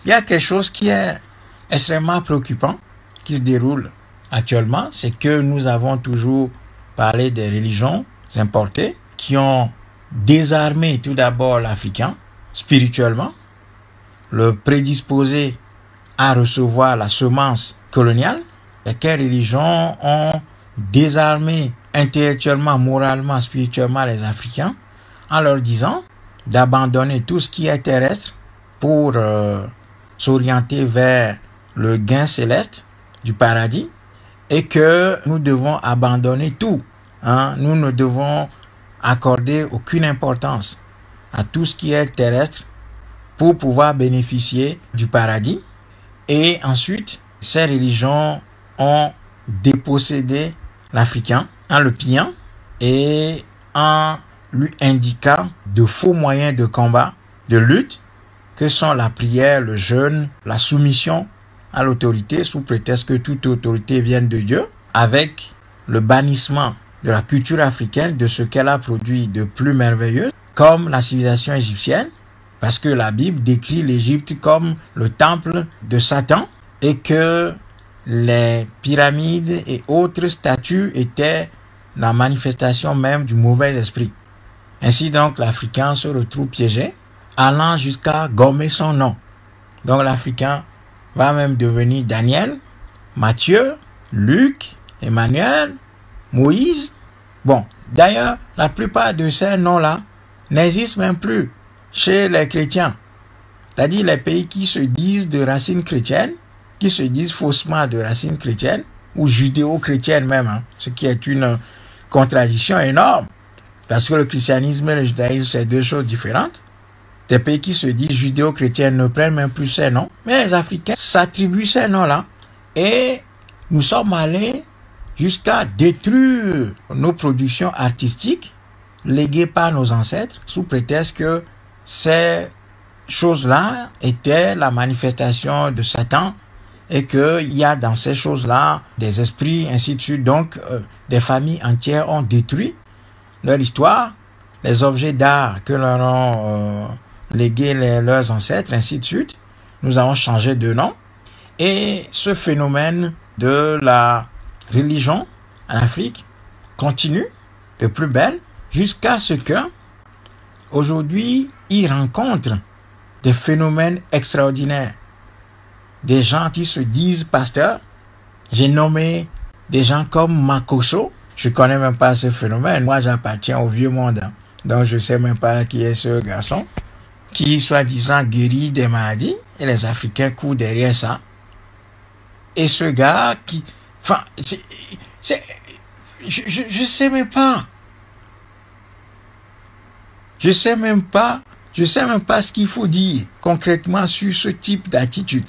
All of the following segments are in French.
Il y a quelque chose qui est extrêmement préoccupant qui se déroule actuellement, c'est que nous avons toujours parlé des religions importées qui ont désarmé tout d'abord l'Africain spirituellement, le prédisposé à recevoir la semence coloniale, et quelles religions ont désarmé intellectuellement, moralement, spirituellement les Africains en leur disant d'abandonner tout ce qui est terrestre pour s'orienter vers le gain céleste du paradis et que nous devons abandonner tout. Nous ne devons accorder aucune importance à tout ce qui est terrestre pour pouvoir bénéficier du paradis. Et ensuite, ces religions ont dépossédé l'Africain en le pillant et en lui indiquant de faux moyens de combat, de lutte, que sont la prière, le jeûne, la soumission à l'autorité, sous prétexte que toute autorité vienne de Dieu, avec le bannissement de la culture africaine, de ce qu'elle a produit de plus merveilleux, comme la civilisation égyptienne, parce que la Bible décrit l'Égypte comme le temple de Satan et que les pyramides et autres statues étaient la manifestation même du mauvais esprit. Ainsi donc, l'Africain se retrouve piégé, allant jusqu'à gommer son nom. Donc l'Africain va même devenir Daniel, Matthieu, Luc, Emmanuel, Moïse. Bon, d'ailleurs, la plupart de ces noms-là n'existent même plus chez les chrétiens. C'est-à-dire les pays qui se disent de racines chrétiennes, qui se disent faussement de racines chrétiennes, ou judéo-chrétiennes même, ce qui est une contradiction énorme, parce que le christianisme et le judaïsme, c'est deux choses différentes. Des pays qui se disent judéo-chrétiens ne prennent même plus ces noms, mais les Africains s'attribuent ces noms-là, et nous sommes allés jusqu'à détruire nos productions artistiques léguées par nos ancêtres, sous prétexte que ces choses-là étaient la manifestation de Satan, et qu'il y a dans ces choses-là des esprits, ainsi de suite. Donc, des familles entières ont détruit leur histoire, les objets d'art que leur ont légués leurs ancêtres, ainsi de suite. Nous avons changé de nom. Et ce phénomène de la religion en Afrique continue de plus belle jusqu'à ce que, aujourd'hui, ils rencontrent des phénomènes extraordinaires. Des gens qui se disent pasteurs. J'ai nommé des gens comme Makoso. Je connais même pas ce phénomène. Moi, j'appartiens au vieux monde. Donc, je sais même pas qui est ce garçon qui, soi-disant, guérit des maladies. Et les Africains courent derrière ça. Et ce gars qui... Enfin, je sais même pas. Je sais même pas ce qu'il faut dire concrètement sur ce type d'attitude.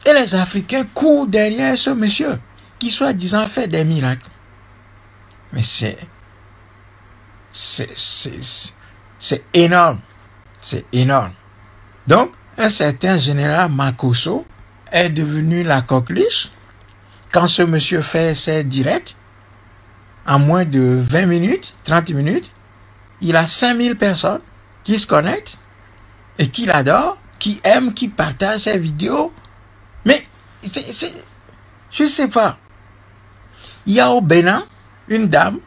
Et les Africains courent derrière ce monsieur qui soi-disant fait des miracles. Mais c'est énorme. C'est énorme. Donc, un certain général Makoso est devenu la coqueluche quand ce monsieur fait ses directs. En moins de 20 minutes, 30 minutes, il a 5000 personnes qui se connectent et qui l'adorent, qui aiment, qui partagent ses vidéos. Mais, je sais pas. Il y a au Bénin une dame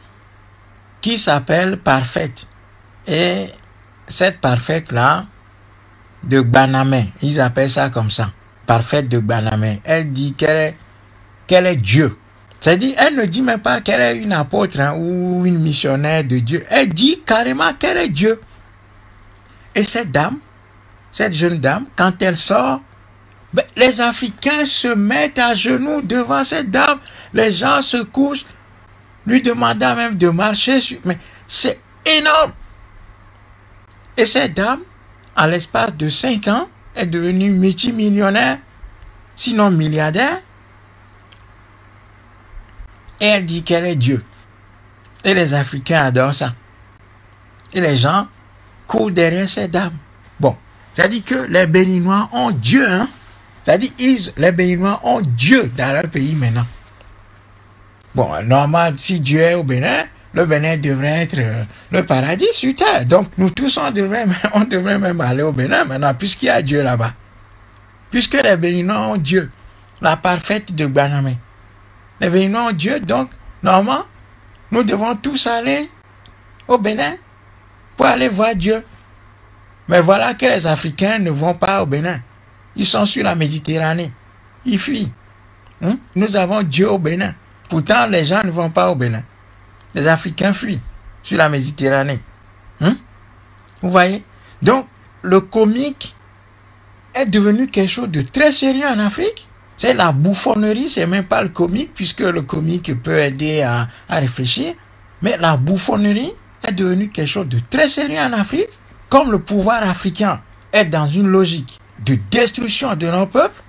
qui s'appelle Parfaite. Et cette Parfaite-là, de Gbanamé, ils appellent ça comme ça. Parfaite de Gbanamé. Elle dit qu'elle est Dieu. C'est-à-dire, elle ne dit même pas qu'elle est une apôtre ou une missionnaire de Dieu. Elle dit carrément qu'elle est Dieu. Et cette dame, cette jeune dame, quand elle sort, les Africains se mettent à genoux devant cette dame. Les gens se couchent, lui demandant même de marcher sur... Mais c'est énorme. Et cette dame, à l'espace de 5 ans, est devenue multimillionnaire, sinon milliardaire. Et elle dit qu'elle est Dieu. Et les Africains adorent ça. Et les gens courent derrière cette dame. Bon, ça dit que les Béninois ont Dieu, hein. Ça dit les Béninois ont Dieu dans leur pays maintenant. Bon, normal, si Dieu est au Bénin, le Bénin devrait être le paradis sur terre. Donc, nous tous, on devrait même aller au Bénin maintenant, puisqu'il y a Dieu là-bas. puisque les Béninois ont Dieu, la parfaite de Gbanamé. Les Béninois ont Dieu, donc, normalement, nous devons tous aller au Bénin pour aller voir Dieu. Mais voilà que les Africains ne vont pas au Bénin. Ils sont sur la Méditerranée. Ils fuient. Nous avons Dieu au Bénin. Pourtant, les gens ne vont pas au Bénin. Les Africains fuient sur la Méditerranée. Vous voyez? Donc, le comique est devenu quelque chose de très sérieux en Afrique. C'est la bouffonnerie, c'est même pas le comique, puisque le comique peut aider à réfléchir. Mais la bouffonnerie est devenue quelque chose de très sérieux en Afrique. Comme le pouvoir africain est dans une logique de destruction de nos peuples,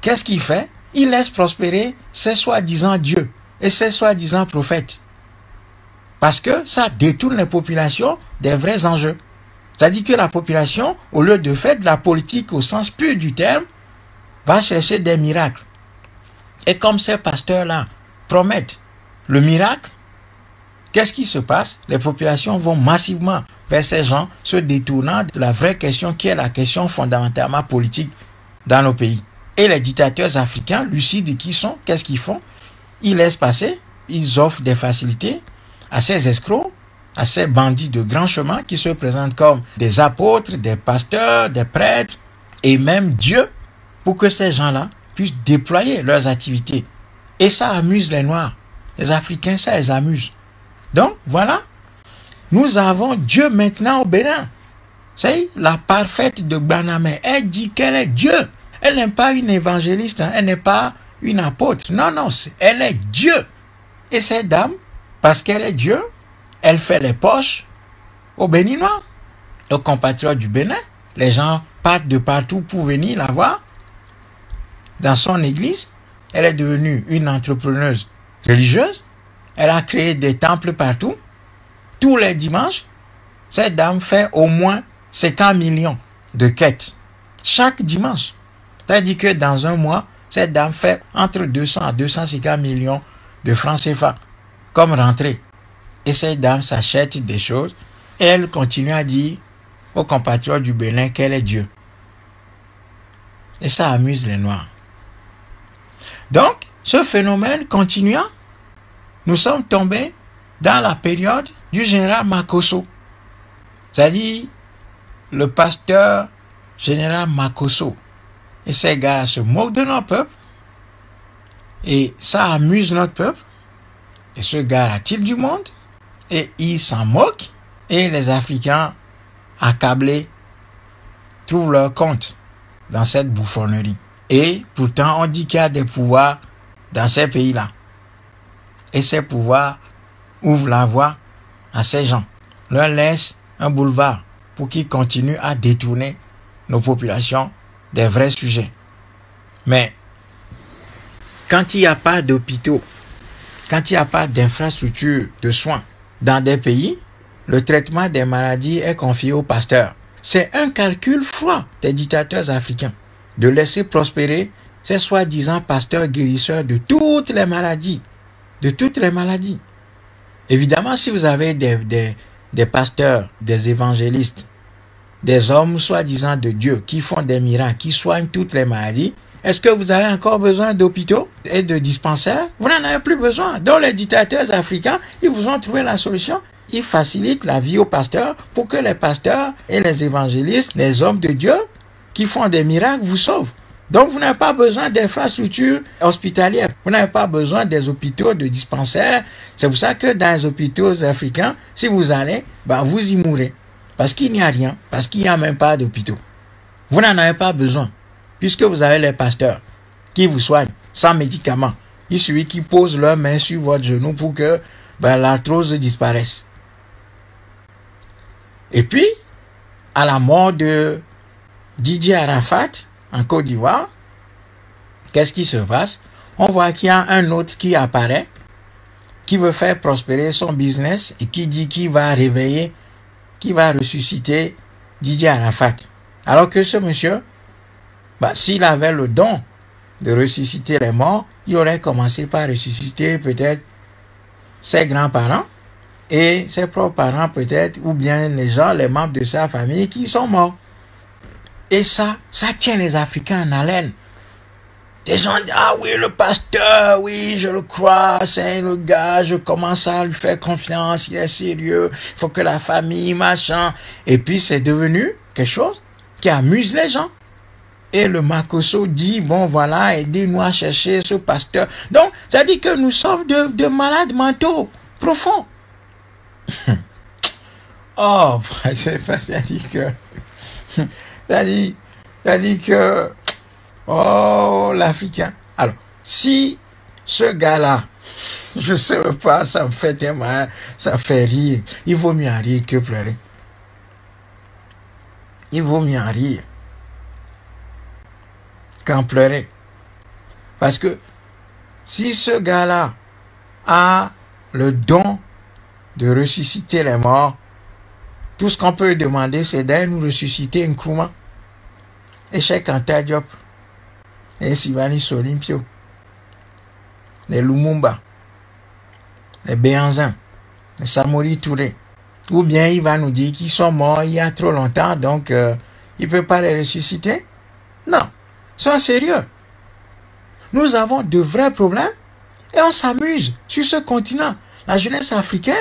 qu'est-ce qu'il fait? Il laisse prospérer ses soi-disant dieux et ses soi-disant prophètes. Parce que ça détourne les populations des vrais enjeux. C'est-à-dire que la population, au lieu de faire de la politique au sens pur du terme, va chercher des miracles. Et comme ces pasteurs-là promettent le miracle, qu'est-ce qui se passe? Les populations vont massivement vers ces gens se détournant de la vraie question qui est la question fondamentalement politique dans nos pays. Et les dictateurs africains, lucides qui sont, qu'est-ce qu'ils font? Ils laissent passer, ils offrent des facilités à ces escrocs, à ces bandits de grand chemin qui se présentent comme des apôtres, des pasteurs, des prêtres et même Dieu pour que ces gens-là puissent déployer leurs activités. Et ça amuse les Noirs. Les Africains, ça les amuse. Donc, voilà. Nous avons Dieu maintenant au Bénin. C'est la parfaite de Gbanamé. Elle dit qu'elle est Dieu. Elle n'est pas une évangéliste. Elle n'est pas une apôtre. Non, non. Elle est Dieu. Et cette dame, parce qu'elle est Dieu, elle fait les poches aux Béninois, aux compatriotes du Bénin. Les gens partent de partout pour venir la voir. Dans son église, elle est devenue une entrepreneuse religieuse. Elle a créé des temples partout. Tous les dimanches, cette dame fait au moins 50 millions de quêtes. Chaque dimanche. C'est-à-dire que dans un mois, cette dame fait entre 200 à 250 millions de francs CFA comme rentrée. Et cette dame s'achète des choses et elle continue à dire aux compatriotes du Bénin qu'elle est Dieu. Et ça amuse les Noirs. Donc, ce phénomène continuant, nous sommes tombés dans la période du général Makosso. C'est-à-dire le pasteur général Makosso. Et ces gars se moquent de notre peuple. Et ça amuse notre peuple. Et ce gars attire du monde. Et il s'en moque. Et les Africains, accablés, trouvent leur compte dans cette bouffonnerie. Et pourtant, on dit qu'il y a des pouvoirs dans ces pays-là. Et ces pouvoirs ouvrent la voie à ces gens. Leur laissent un boulevard pour qu'ils continuent à détourner nos populations des vrais sujets. Mais quand il n'y a pas d'hôpitaux, quand il n'y a pas d'infrastructures de soins dans des pays, le traitement des maladies est confié aux pasteurs. C'est un calcul froid des dictateurs africains de laisser prospérer ces soi-disant pasteurs guérisseurs de toutes les maladies. De toutes les maladies. Évidemment, si vous avez des pasteurs, des évangélistes, des hommes soi-disant de Dieu qui font des miracles, qui soignent toutes les maladies, est-ce que vous avez encore besoin d'hôpitaux et de dispensaires? Vous n'en avez plus besoin. Donc les dictateurs africains, ils vous ont trouvé la solution. Ils facilitent la vie aux pasteurs pour que les pasteurs et les évangélistes, les hommes de Dieu qui font des miracles, vous sauvent. Donc vous n'avez pas besoin d'infrastructures hospitalières. Vous n'avez pas besoin des hôpitaux, de dispensaires. C'est pour ça que dans les hôpitaux africains, si vous allez, vous y mourrez. Parce qu'il n'y a rien. Parce qu'il n'y a même pas d'hôpitaux. Vous n'en avez pas besoin. Puisque vous avez les pasteurs qui vous soignent sans médicaments. Il suffit qu'ils posent leurs mains sur votre genou pour que l'arthrose disparaisse. Et puis, à la mort de Didier Arafat, en Côte d'Ivoire, qu'est-ce qui se passe? On voit qu'il y a un autre qui apparaît, qui veut faire prospérer son business et qui dit qu'il va réveiller, qui va ressusciter Didier Arafat. Alors que ce monsieur, s'il avait le don de ressusciter les morts, il aurait commencé par ressusciter peut-être ses grands-parents et ses propres parents peut-être, ou bien les gens, les membres de sa famille qui sont morts. Et ça tient les Africains en haleine. Des gens disent, ah oui, le pasteur, oui, je le crois, c'est le gars, je commence à lui faire confiance, il est sérieux, il faut que la famille, machin. Et puis c'est devenu quelque chose qui amuse les gens. Et le Makosso dit, bon voilà, aidez-nous à chercher ce pasteur. Donc, ça dit que nous sommes de malades mentaux profonds. Oh, ça dit que... Ça dit que... Oh, l'Africain. Alors, si ce gars-là, je sais pas, ça me fait tellement, ça fait rire. Il vaut mieux en rire que pleurer. Il vaut mieux en rire qu'en pleurer. Parce que si ce gars-là a le don de ressusciter les morts, tout ce qu'on peut demander, c'est d'aller nous ressusciter Nkrumah, et Cheikh Anta Diop, et Sylvanus Olympio, les Lumumba, les Béhanzin, les Samori Touré. Ou bien il va nous dire qu'ils sont morts il y a trop longtemps, donc il ne peut pas les ressusciter. Non, sois sérieux. Nous avons de vrais problèmes et on s'amuse sur ce continent. La jeunesse africaine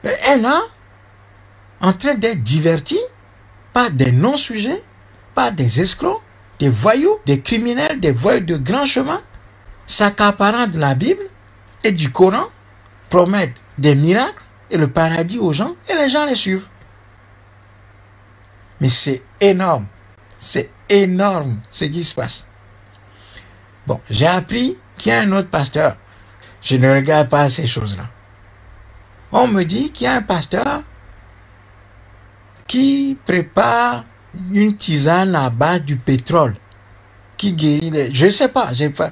est là, en train d'être divertie par des non-sujets, par des escrocs, des voyous, des criminels, des voyous de grand chemin, s'accaparant de la Bible et du Coran, promettent des miracles et le paradis aux gens, et les gens les suivent. Mais c'est énorme ce qui se passe. Bon, j'ai appris qu'il y a un autre pasteur. Je ne regarde pas ces choses-là. On me dit qu'il y a un pasteur qui prépare une tisane à base du pétrole qui guérit les... Je sais pas, j'ai pas...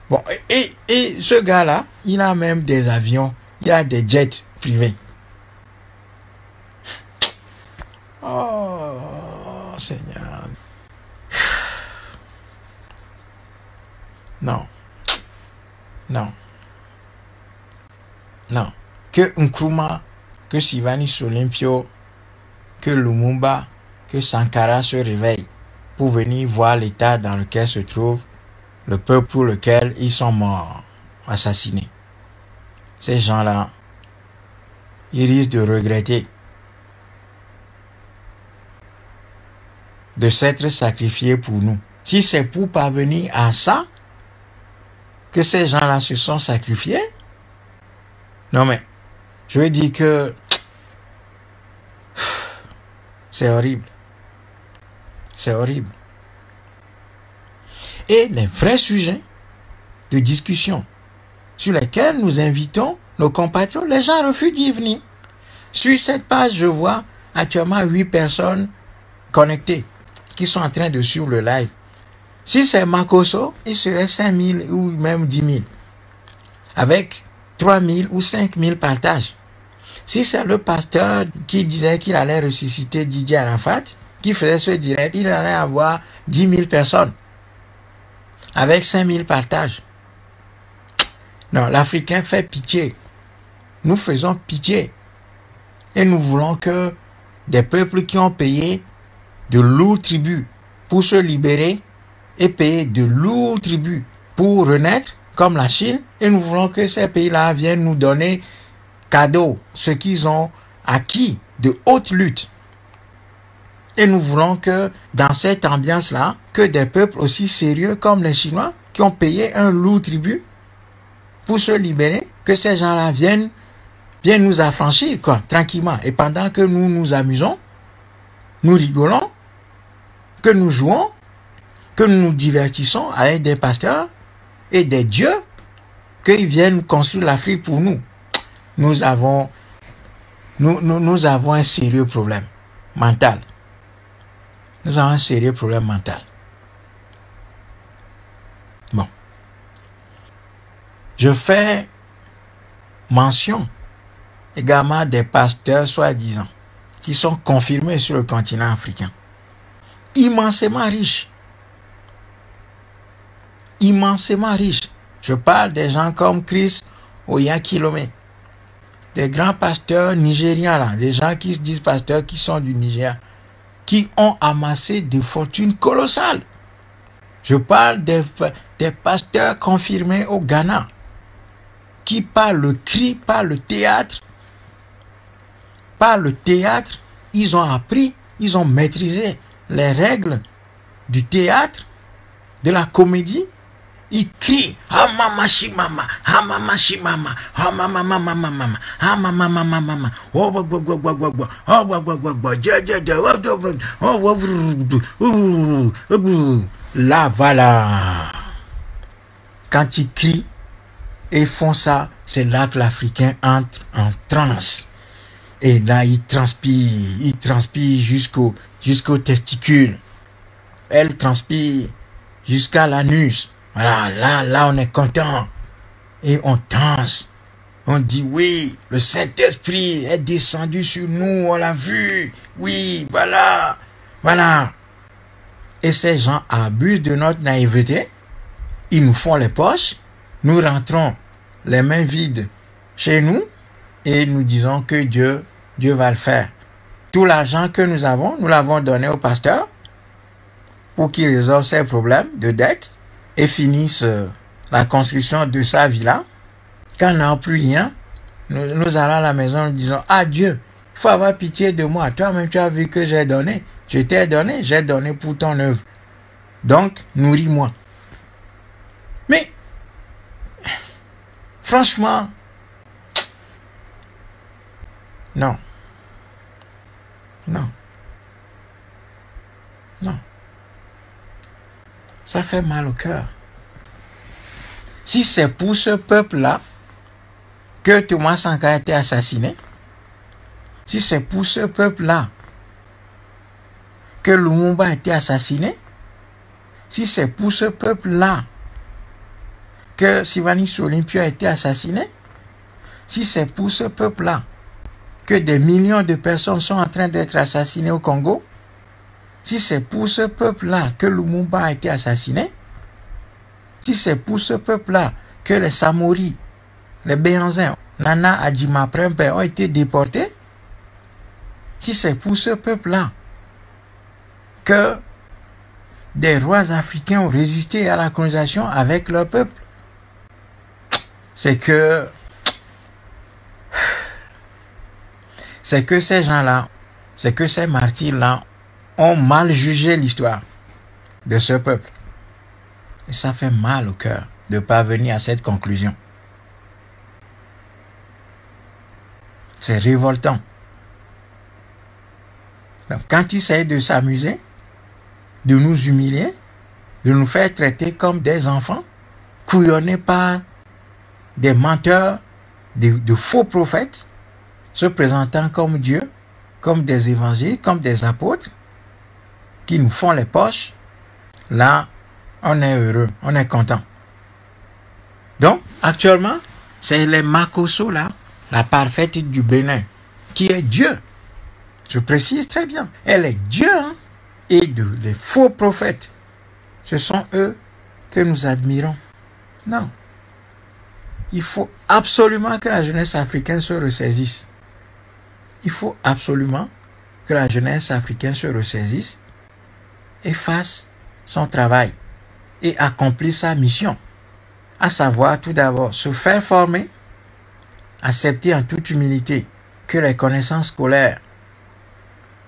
Bon, et ce gars-là, il a même des avions, il a des jets privés. Oh, Seigneur. Non. Que Nkrumah, que Sylvanus Olympio, que Lumumba, que Sankara se réveillent pour venir voir l'état dans lequel se trouve le peuple pour lequel ils sont morts, assassinés. Ces gens-là, ils risquent de regretter de s'être sacrifiés pour nous. Si c'est pour parvenir à ça que ces gens-là se sont sacrifiés, non mais, je veux dire que c'est horrible. C'est horrible. Et les vrais sujets de discussion sur lesquels nous invitons nos compatriotes, les gens refusent d'y venir. Sur cette page, je vois actuellement 8 personnes connectées qui sont en train de suivre le live. Si c'est Makosso, il serait 5 000 ou même 10 000. Avec 3 000 ou 5 000 partages. Si c'est le pasteur qui disait qu'il allait ressusciter Didier Arafat, qui faisait ce direct, il allait avoir 10 000 personnes. Avec 5 000 partages. Non, l'Africain fait pitié. Nous faisons pitié. Et nous voulons que des peuples qui ont payé de lourds tributs pour se libérer et payer de lourds tributs pour renaître, comme la Chine, et nous voulons que ces pays-là viennent nous donner cadeau, ce qu'ils ont acquis de haute lutte. Et nous voulons que dans cette ambiance-là, que des peuples aussi sérieux comme les Chinois, qui ont payé un lourd tribut pour se libérer, que ces gens-là viennent nous affranchir, quoi, tranquillement. Et pendant que nous nous amusons, nous rigolons, que nous jouons, que nous nous divertissons avec des pasteurs et des dieux, qu'ils viennent construire l'Afrique pour nous. Nous avons un sérieux problème mental. Nous avons un sérieux problème mental. Bon. Je fais mention également des pasteurs soi-disant qui sont confirmés sur le continent africain. Immensément riches. Immensément riches. Je parle des gens comme Chris Oyakhilome, des grands pasteurs nigérians là, des gens qui se disent pasteurs qui sont du Niger. qui ont amassé des fortunes colossales. Je parle des pasteurs confirmés au Ghana, qui par le cri, par le théâtre, ils ont appris, ils ont maîtrisé les règles du théâtre, de la comédie. Ils crient ah mama shimama, ah mama shimama, ah mama mama mama, ah mama mama mama, oh là voilà. Quand ils crient et font ça, c'est là que l'Africain entre en transe. Et là, il transpire jusqu'aux testicules. Elle transpire jusqu'à l'anus. Voilà, là, on est content. Et on danse. On dit oui, le Saint-Esprit est descendu sur nous, on l'a vu. Oui, voilà. Et ces gens abusent de notre naïveté. Ils nous font les poches. Nous rentrons les mains vides chez nous. Et nous disons que Dieu va le faire. Tout l'argent que nous avons, nous l'avons donné au pasteur pour qu'il résolve ses problèmes de dette et finisse la construction de sa villa. Quand on n'a plus rien, nous allons à la maison, nous disons, ah Dieu, il faut avoir pitié de moi. Toi-même, tu as vu que j'ai donné. Je t'ai donné, j'ai donné pour ton œuvre. Donc, nourris-moi. Mais, franchement, non. Ça fait mal au cœur. Si c'est pour ce peuple-là que Thomas Sankara a été assassiné, si c'est pour ce peuple-là que Lumumba a été assassiné, si c'est pour ce peuple-là que Sylvanus Olympio a été assassiné, si c'est pour ce peuple-là que des millions de personnes sont en train d'être assassinées au Congo, si c'est pour ce peuple-là que Lumumba a été assassiné, si c'est pour ce peuple-là que les Samori, les Béanzins, Nana Adjima Prempe ont été déportés, si c'est pour ce peuple-là que des rois africains ont résisté à la colonisation avec leur peuple, c'est que ces gens-là, c'est que ces martyrs-là ont mal jugé l'histoire de ce peuple. Et ça fait mal au cœur de parvenir à cette conclusion. C'est révoltant. Donc, quand ils essayent de s'amuser, de nous humilier, de nous faire traiter comme des enfants, couillonnés par des menteurs, de faux prophètes, se présentant comme Dieu, comme des évangiles, comme des apôtres, qui nous font les poches, là, on est heureux, on est content. Donc, actuellement, c'est les Makosso, là, la parfaite du Bénin, qui est Dieu. Je précise très bien. Elle est Dieu, hein, et les faux prophètes. Ce sont eux que nous admirons. Non. Il faut absolument que la jeunesse africaine se ressaisisse. Il faut absolument que la jeunesse africaine se ressaisisse et fasse son travail et accomplir sa mission. À savoir, tout d'abord, se faire former, accepter en toute humilité que les connaissances scolaires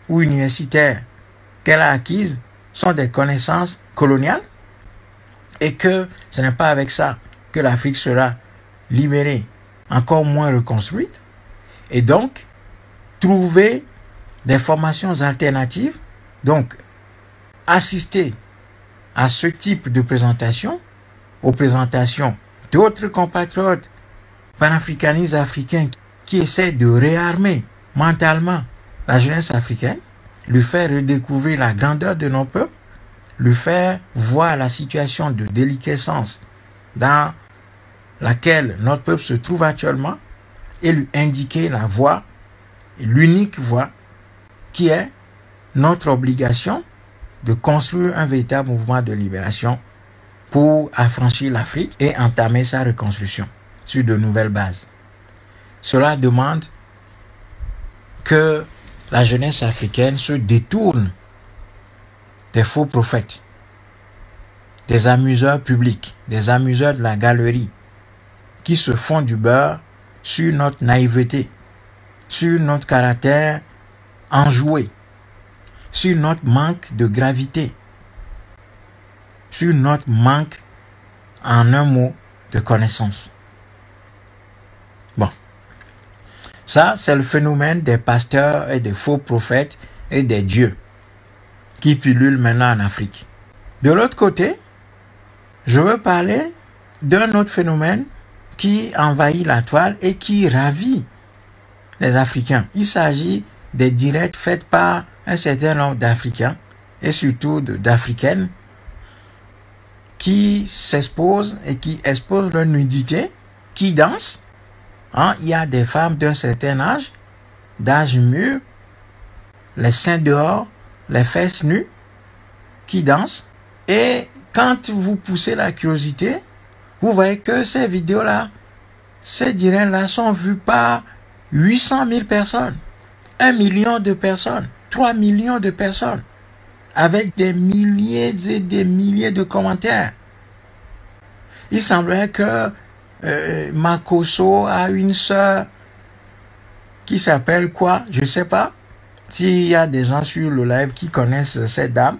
ou universitaires qu'elle a acquises sont des connaissances coloniales et que ce n'est pas avec ça que l'Afrique sera libérée, encore moins reconstruite, et donc trouver des formations alternatives, donc assister à ce type de présentation, aux présentations d'autres compatriotes panafricanistes africains qui essaient de réarmer mentalement la jeunesse africaine, lui faire redécouvrir la grandeur de nos peuples, lui faire voir la situation de déliquescence dans laquelle notre peuple se trouve actuellement et lui indiquer la voie, l'unique voie qui est notre obligation de construire un véritable mouvement de libération pour affranchir l'Afrique et entamer sa reconstruction sur de nouvelles bases. Cela demande que la jeunesse africaine se détourne des faux prophètes, des amuseurs publics, des amuseurs de la galerie, qui se font du beurre sur notre naïveté, sur notre caractère enjoué, sur notre manque de gravité, sur notre manque, en un mot, de connaissance. Bon. Ça, c'est le phénomène des pasteurs et des faux prophètes et des dieux qui pullulent maintenant en Afrique. De l'autre côté, je veux parler d'un autre phénomène qui envahit la toile et qui ravit les Africains. Il s'agit des directs faits par un certain nombre d'Africains et surtout d'Africaines qui s'exposent et qui exposent leur nudité, qui dansent. Il y a des femmes d'un certain âge, d'âge mûr, les seins dehors, les fesses nues, qui dansent. Et quand vous poussez la curiosité, vous voyez que ces vidéos-là, ces directs-là sont vus par 800 000 personnes, 1 million de personnes, 3 millions de personnes, avec des milliers et des milliers de commentaires. Il semblerait que Makosso a une sœur qui s'appelle quoi? Je ne sais pas. S'il y a des gens sur le live qui connaissent cette dame,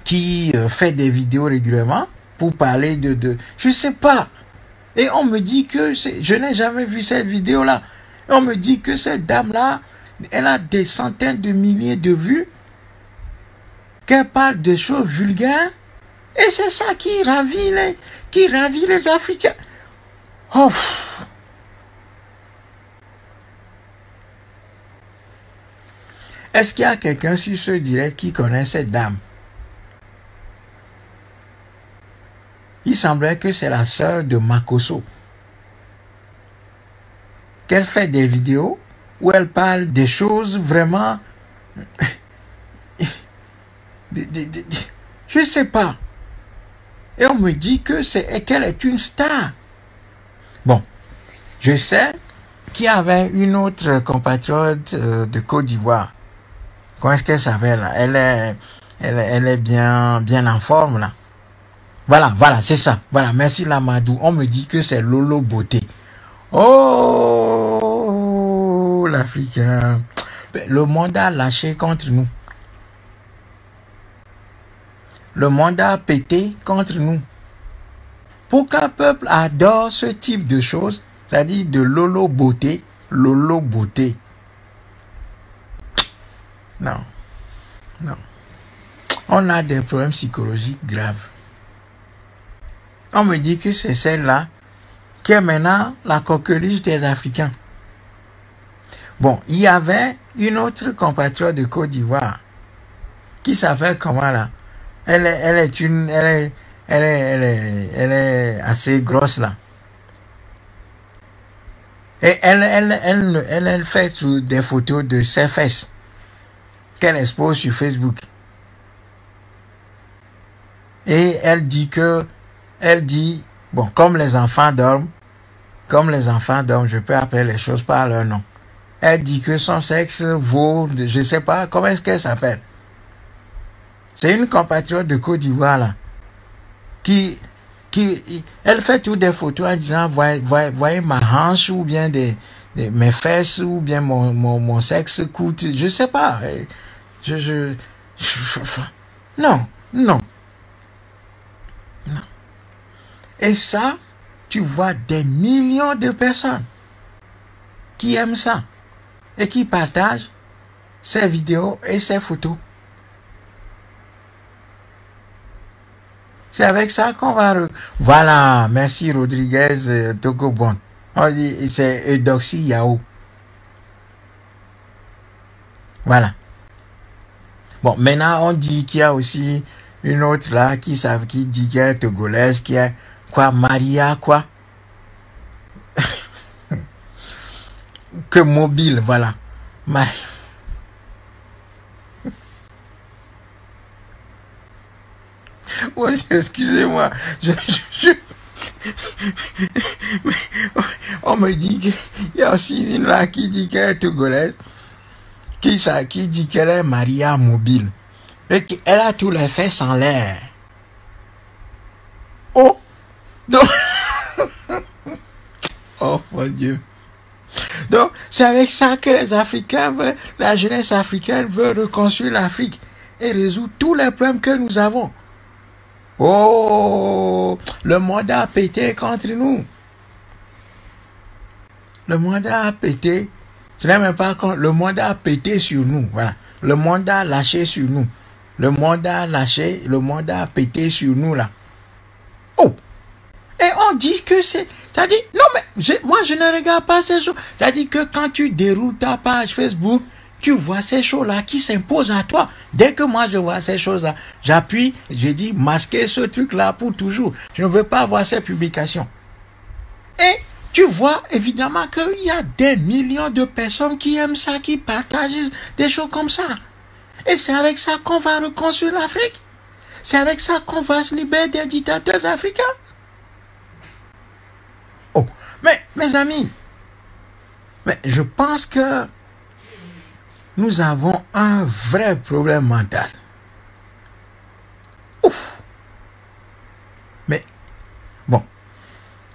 qui fait des vidéos régulièrement pour parler de... Je ne sais pas. Et on me dit que... Je n'ai jamais vu cette vidéo-là. On me dit que cette dame-là, elle a des centaines de milliers de vues, qu'elle parle de choses vulgaires, et c'est ça qui ravit les Africains. Oh. Est-ce qu'il y a quelqu'un sur ce direct qui connaît cette dame? Il semblerait que c'est la sœur de Makosso, qu'elle fait des vidéos où elle parle des choses vraiment... je ne sais pas. Et on me dit qu'elle est une star. Bon, je sais qu'il y avait une autre compatriote de Côte d'Ivoire. Comment est-ce qu'elle s'appelle là? Elle est bien en forme là. Voilà, c'est ça. Voilà, merci Lamadou. On me dit que c'est Lolo Beauté. Oh, l'Africain. Le monde a lâché contre nous. Le monde a pété contre nous. Pour qu'un peuple adore ce type de choses, c'est-à-dire de Lolo Beauté, non. On a des problèmes psychologiques graves. On me dit que c'est celle-là qui est maintenant la coqueluche des Africains. Bon, il y avait une autre compatriote de Côte d'Ivoire qui s'appelle comment là? Elle est assez grosse là. Et elle fait des photos de ses fesses qu'elle expose sur Facebook. Et elle dit, bon, comme les enfants dorment, je peux appeler les choses par leur nom. Elle dit que son sexe vaut, je sais pas, comment est-ce qu'elle s'appelle? C'est une compatriote de Côte d'Ivoire là, elle fait toutes des photos en disant, voyez ma hanche, ou bien mes fesses, ou bien mon sexe coûte, je sais pas. Non. Et ça, tu vois des millions de personnes qui aiment ça et qui partagent ces vidéos et ces photos. C'est avec ça qu'on va... Voilà, merci Rodriguez Togobon. On dit, c'est Eudoxie Yao. Voilà. Bon, maintenant, on dit qu'il y a aussi une autre là qui dit qu'elle est togolaise, qui est quoi, Maria, quoi. Que mobile, voilà. Ouais, excusez-moi, on me dit qu'il y a aussi une là qui dit qu'elle est togolaise, qui dit qu'elle est Maria mobile. Et elle a tous les fesses en l'air. Oh! Donc, oh mon Dieu. Donc, c'est avec ça que les Africains veulent, la jeunesse africaine veut reconstruire l'Afrique et résoudre tous les problèmes que nous avons. Oh! Le monde a pété contre nous. Le monde a pété. Ce n'est même pas quand le monde a pété sur nous. Voilà. Le monde a lâché sur nous. Le monde a lâché, le monde a pété sur nous là. Oh! Et on dit que c'est... C'est-à-dire, non mais, moi je ne regarde pas ces choses. C'est-à-dire que quand tu déroules ta page Facebook, tu vois ces choses-là qui s'imposent à toi. Dès que moi je vois ces choses-là, j'appuie, je dis masquer ce truc-là pour toujours. Je ne veux pas voir ces publications. Et tu vois évidemment qu'il y a des millions de personnes qui aiment ça, qui partagent des choses comme ça. Et c'est avec ça qu'on va reconstruire l'Afrique. C'est avec ça qu'on va se libérer des dictateurs africains. Oh, mais mes amis, mais je pense que nous avons un vrai problème mental. Ouf. Mais, bon,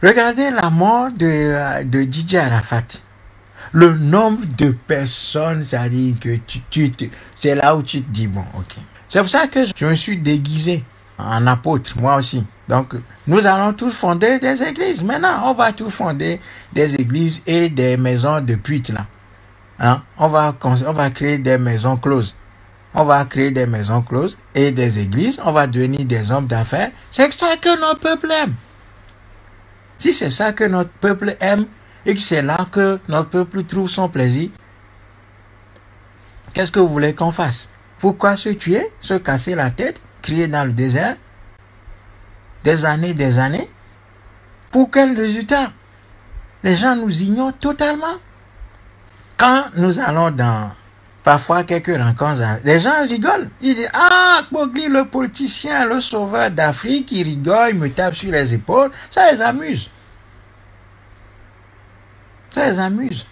regardez la mort de Didier Arafat. Le nombre de personnes, c'est-à-dire que c'est là où tu te dis, bon, ok. C'est pour ça que je me suis déguisé en apôtre, moi aussi. Donc, nous allons tous fonder des églises. Maintenant, on va tous fonder des églises et des maisons de putes, là. Hein? On va créer des maisons closes. On va créer des maisons closes et des églises. On va devenir des hommes d'affaires. C'est ça que notre peuple aime. Si c'est ça que notre peuple aime, et que c'est là que notre peuple trouve son plaisir, qu'est-ce que vous voulez qu'on fasse? Pourquoi se tuer, se casser la tête, crier dans le désert, des années? Pour quel résultat? Les gens nous ignorent totalement. Quand nous allons dans parfois quelques rencontres, les gens rigolent. Ils disent, ah, Gbagli, le politicien, le sauveur d'Afrique, il rigole, il me tape sur les épaules. Ça les amuse. Ça les amuse.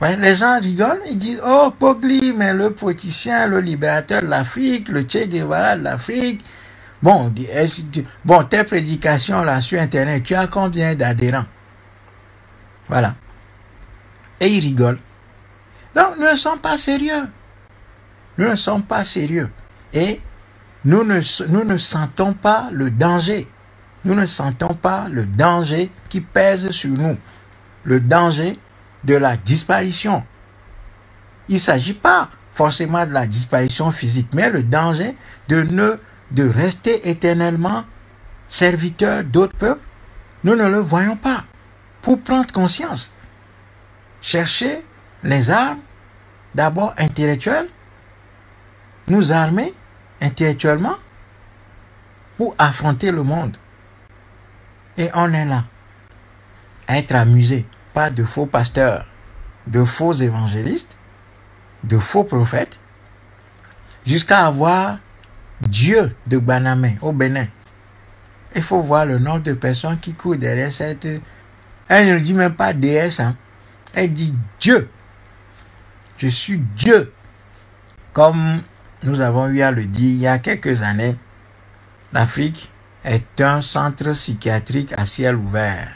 Ouais, les gens rigolent, ils disent, oh, Gbagli, mais le politicien, le libérateur de l'Afrique, le Che Guevara de l'Afrique. Bon, tes prédications là sur Internet, tu as combien d'adhérents? Voilà. Et ils rigolent. Donc, nous ne sommes pas sérieux. Nous ne sommes pas sérieux. Et nous ne sentons pas le danger. Nous ne sentons pas le danger qui pèse sur nous. Le danger de la disparition. Il ne s'agit pas forcément de la disparition physique, mais le danger de rester éternellement serviteurs d'autres peuples. Nous ne le voyons pas. Pour prendre conscience, chercher les armes, d'abord intellectuelles, nous armer intellectuellement pour affronter le monde. Et on est là, à être amusé par de faux pasteurs, de faux évangélistes, de faux prophètes, jusqu'à avoir Dieu de Banamé au Bénin. Il faut voir le nombre de personnes qui courent derrière cette... Elle ne dit même pas déesse, hein. Elle dit Dieu. Je suis Dieu. Comme nous avons eu à le dire il y a quelques années, l'Afrique est un centre psychiatrique à ciel ouvert.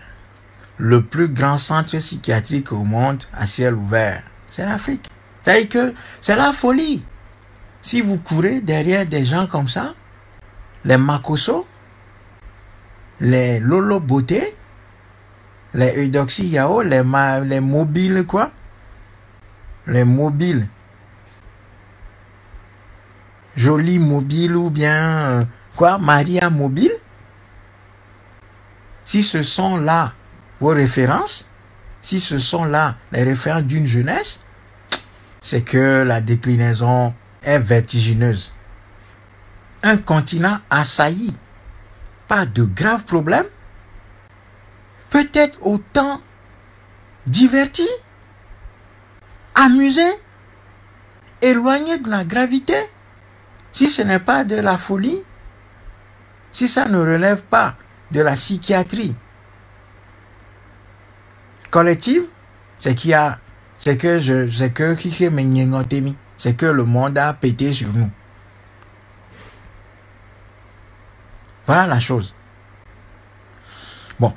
Le plus grand centre psychiatrique au monde à ciel ouvert, c'est l'Afrique. C'est-à-dire que c'est la folie. Si vous courez derrière des gens comme ça, les Makosso, les Lolo Beauté, les Eudoxie Yao, les mobiles quoi, les mobiles, Jolie Mobile ou bien Maria Mobile, si ce sont là vos références, si ce sont là les références d'une jeunesse, c'est que la déclinaison est vertigineuse. Un continent assailli par de graves problèmes, peut-être autant diverti, amusé, éloigné de la gravité, si ce n'est pas de la folie, si ça ne relève pas de la psychiatrie collective, c'est qu'il y a c'est que c'est que le monde a pété sur nous. Voilà la chose. Bon,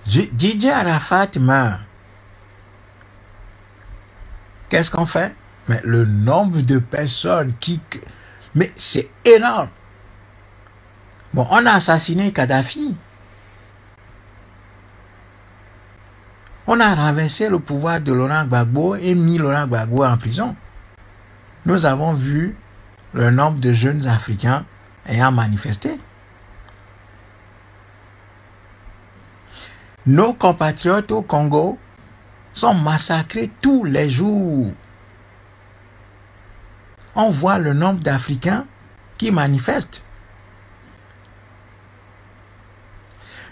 Didier Arafat meurt. Qu'est-ce qu'on fait? Mais le nombre de personnes qui... Mais c'est énorme. Bon, on a assassiné Kadhafi. On a renversé le pouvoir de Laurent Gbagbo et mis Laurent Gbagbo en prison. Nous avons vu le nombre de jeunes Africains ayant manifesté. Nos compatriotes au Congo sont massacrés tous les jours. On voit le nombre d'Africains qui manifestent.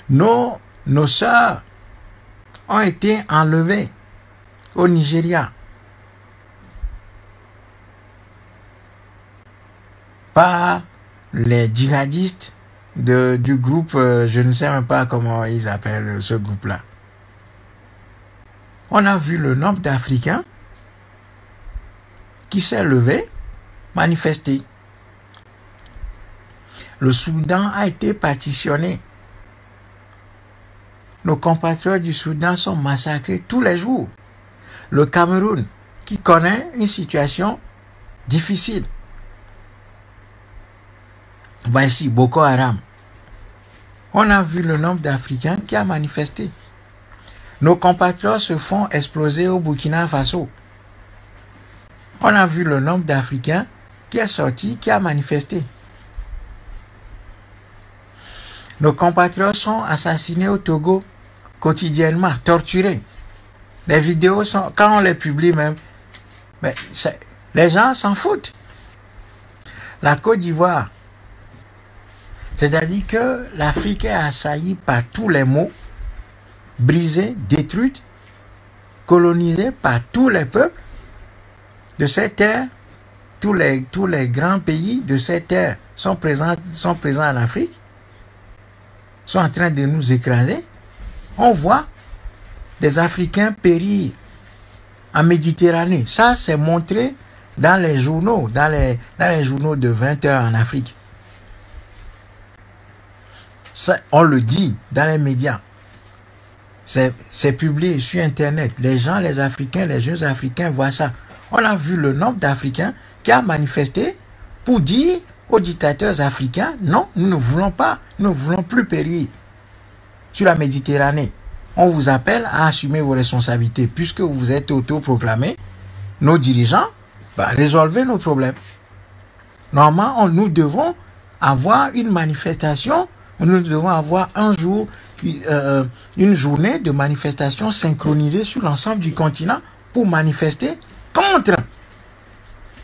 Nos sœurs ont été enlevées au Nigeria par les djihadistes du groupe, je ne sais même pas comment ils appellent ce groupe-là. On a vu le nombre d'Africains qui s'est levé, manifesté. Le Soudan a été partitionné. Nos compatriotes du Soudan sont massacrés tous les jours. Le Cameroun, qui connaît une situation difficile. Voici Boko Haram. On a vu le nombre d'Africains qui a manifesté. Nos compatriotes se font exploser au Burkina Faso. On a vu le nombre d'Africains qui est sorti, qui a manifesté. Nos compatriotes sont assassinés au Togo quotidiennement, torturés. Les vidéos sont, quand on les publie même, mais les gens s'en foutent. La Côte d'Ivoire, c'est-à-dire que l'Afrique est assaillie par tous les maux, brisée, détruite, colonisée par tous les peuples de cette terre. Tous les grands pays de cette terre sont présents en Afrique, sont en train de nous écraser. On voit des Africains périr en Méditerranée. Ça, c'est montré dans les journaux, dans les journaux de 20 heures en Afrique. Ça, on le dit dans les médias. C'est publié sur Internet. Les gens, les Africains, les jeunes Africains voient ça. On a vu le nombre d'Africains qui a manifesté pour dire aux dictateurs africains, non, nous ne voulons pas, nous ne voulons plus périr sur la Méditerranée. On vous appelle à assumer vos responsabilités puisque vous êtes autoproclamés, nos dirigeants, résolvez nos problèmes. Normalement, nous devons avoir une manifestation, nous devons avoir un jour, une journée de manifestation synchronisée sur l'ensemble du continent pour manifester contre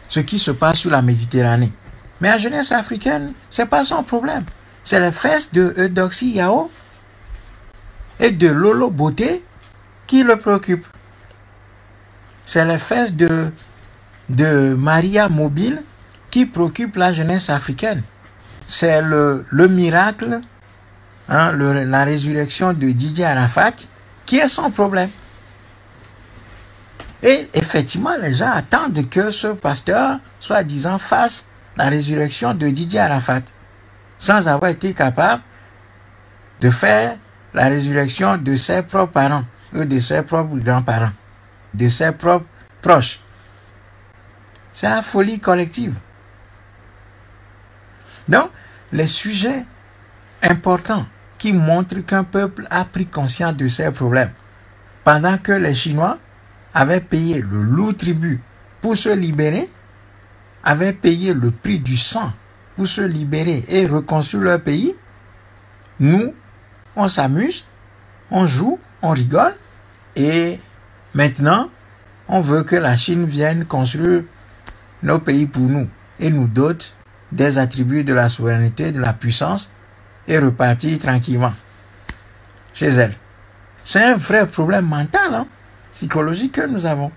ce qui se passe sur la Méditerranée. Mais la jeunesse africaine, ce n'est pas son problème. C'est les fesses de Eudoxie Yao et de Lolo Beauté qui le préoccupent. C'est les fesses de Maria Mobile qui préoccupent la jeunesse africaine. C'est le miracle, la résurrection de Didier Arafat qui est son problème. Et effectivement, les gens attendent que ce pasteur, soi-disant, fasse la résurrection de Didier Arafat, sans avoir été capable de faire la résurrection de ses propres parents, ou de ses propres grands-parents, de ses propres proches. C'est la folie collective. Donc, les sujets importants qui montrent qu'un peuple a pris conscience de ses problèmes, pendant que les Chinois avaient payé le lourd tribut pour se libérer, avaient payé le prix du sang pour se libérer et reconstruire leur pays, nous, on s'amuse, on joue, on rigole, et maintenant, on veut que la Chine vienne construire nos pays pour nous et nous dote des attributs de la souveraineté, de la puissance, et repartir tranquillement chez elle. C'est un vrai problème mental, psychologique que nous avons.